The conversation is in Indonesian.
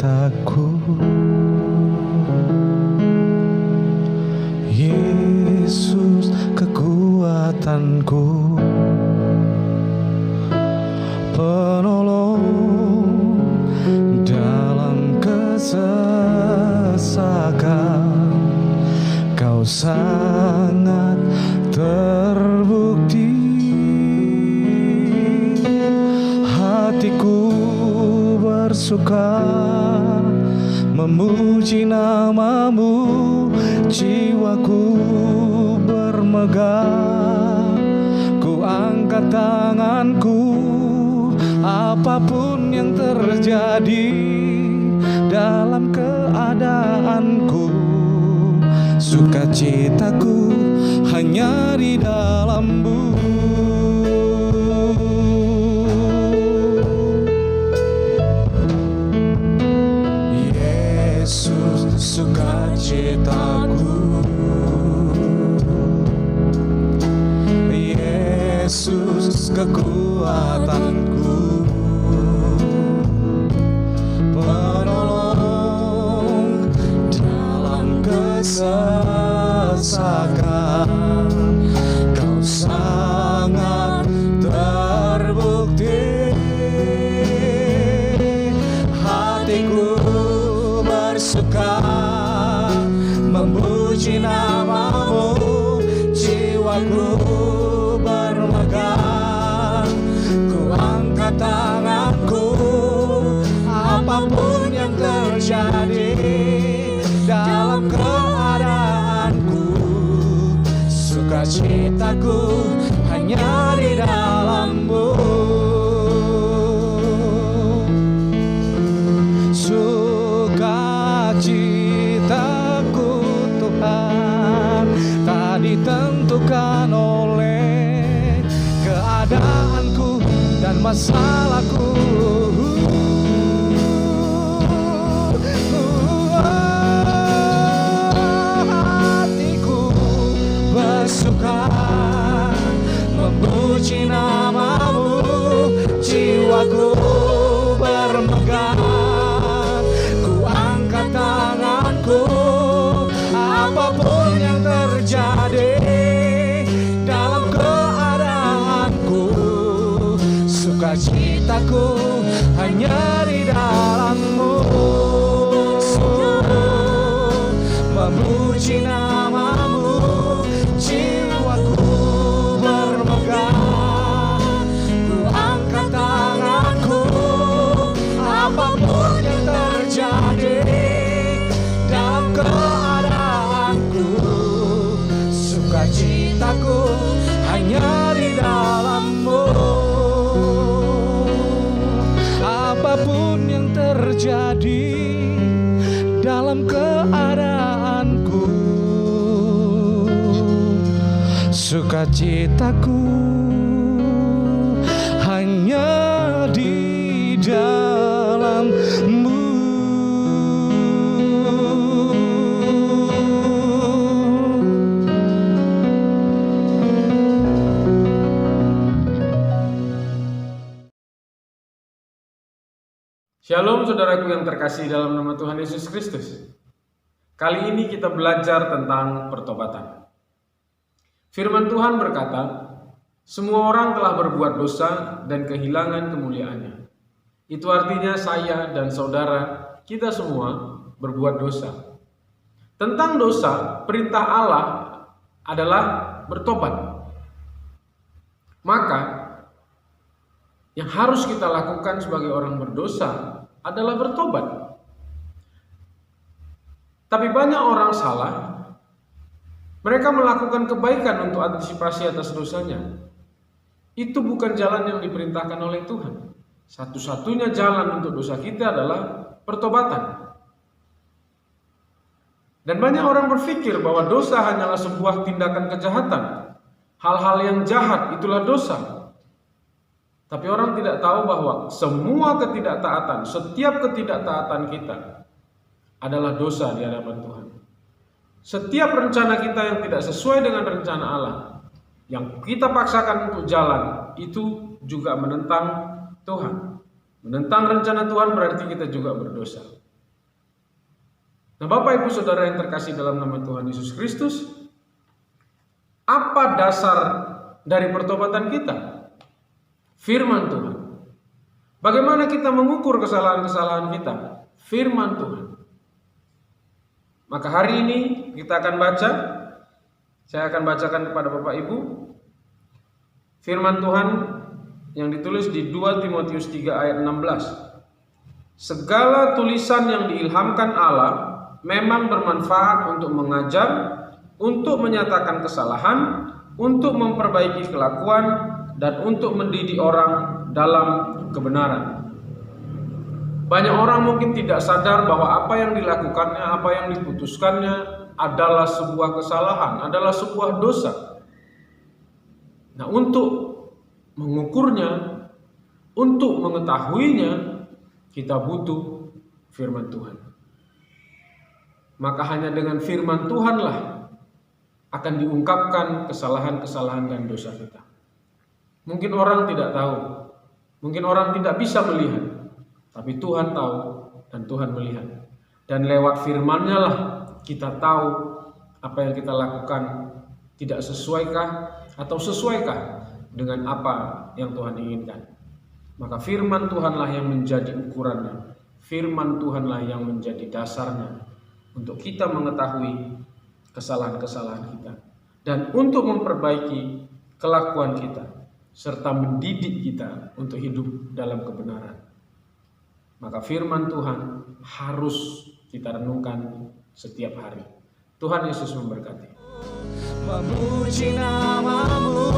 sukacitaku, Yesus kekuatanku, penolong dalam kesesakan. Kau sangat terbukti, hatiku bersuka memuji namamu, jiwaku bermegah. Ku angkat tanganku, apapun yang terjadi dalam keadaanku, sukacitaku hanya di dalam-Mu. Yesus sukacitaku, Yesus kekuatanku, penolong dalam kesesakan. Kau sangat terbukti, hatiku bersuka memuji namamu, jiwaku bermegah. Ku angkat tanganku, apapun yang terjadi dalam keadaanku, sukacitaku hanya di dalam-Mu. Sukacitaku Tuhan tak ditentukan oleh keadaanku dan masalahku. Hatiku bersuka memuji namamu, jiwaku bermegah. Ku angkat tanganku, apapun yang terjadi dalam keadaanku, sukacitaku hanya di dalam-Mu. Memuji namamu, jiwaku bermegah. Ku angkat tanganku, apapun yang terjadi dalam keadaanku, sukacitaku hanya di dalam-Mu. Apapun yang terjadi dalam keadaanku, sukacitaku hanya di dalam-Mu. Shalom saudaraku yang terkasih dalam nama Tuhan Yesus Kristus. Kali ini kita belajar tentang pertobatan. Firman Tuhan berkata, semua orang telah berbuat dosa dan kehilangan kemuliaannya. Itu artinya saya dan saudara, kita semua berbuat dosa. Tentang dosa, perintah Allah adalah bertobat. Maka, yang harus kita lakukan sebagai orang berdosa adalah bertobat. Tapi banyak orang salah. Mereka melakukan kebaikan untuk antisipasi atas dosanya. Itu bukan jalan yang diperintahkan oleh Tuhan. Satu-satunya jalan untuk dosa kita adalah pertobatan. Dan banyak orang berpikir bahwa dosa hanyalah sebuah tindakan kejahatan. Hal-hal yang jahat itulah dosa. Tapi orang tidak tahu bahwa semua ketidaktaatan, setiap ketidaktaatan kita adalah dosa di hadapan Tuhan. Setiap rencana kita yang tidak sesuai dengan rencana Allah, yang kita paksakan untuk jalan, itu juga menentang Tuhan. Menentang rencana Tuhan berarti kita juga berdosa. Nah, Bapak Ibu Saudara yang terkasih dalam nama Tuhan Yesus Kristus, apa dasar dari pertobatan kita? Firman Tuhan. Bagaimana kita mengukur kesalahan-kesalahan kita? Firman Tuhan. Maka hari ini kita akan baca, saya akan bacakan kepada Bapak Ibu firman Tuhan yang ditulis di 2 Timotius 3 ayat 16. Segala tulisan yang diilhamkan Allah memang bermanfaat untuk mengajar, untuk menyatakan kesalahan, untuk memperbaiki kelakuan, dan untuk mendidik orang dalam kebenaran. Banyak orang mungkin tidak sadar bahwa apa yang dilakukannya, apa yang diputuskannya adalah sebuah kesalahan, adalah sebuah dosa. Nah, untuk mengukurnya, untuk mengetahuinya, kita butuh firman Tuhan. Maka hanya dengan firman Tuhanlah akan diungkapkan kesalahan-kesalahan dan dosa kita. Mungkin orang tidak tahu, mungkin orang tidak bisa melihat, tapi Tuhan tahu dan Tuhan melihat. Dan lewat firman-Nya lah kita tahu apa yang kita lakukan tidak sesuaikah atau sesuaikah dengan apa yang Tuhan inginkan. Maka firman Tuhanlah yang menjadi ukurannya. Firman Tuhanlah yang menjadi dasarnya untuk kita mengetahui kesalahan-kesalahan kita dan untuk memperbaiki kelakuan kita serta mendidik kita untuk hidup dalam kebenaran. Maka firman Tuhan harus kita renungkan setiap hari. Tuhan Yesus memberkati. Memuji namamu,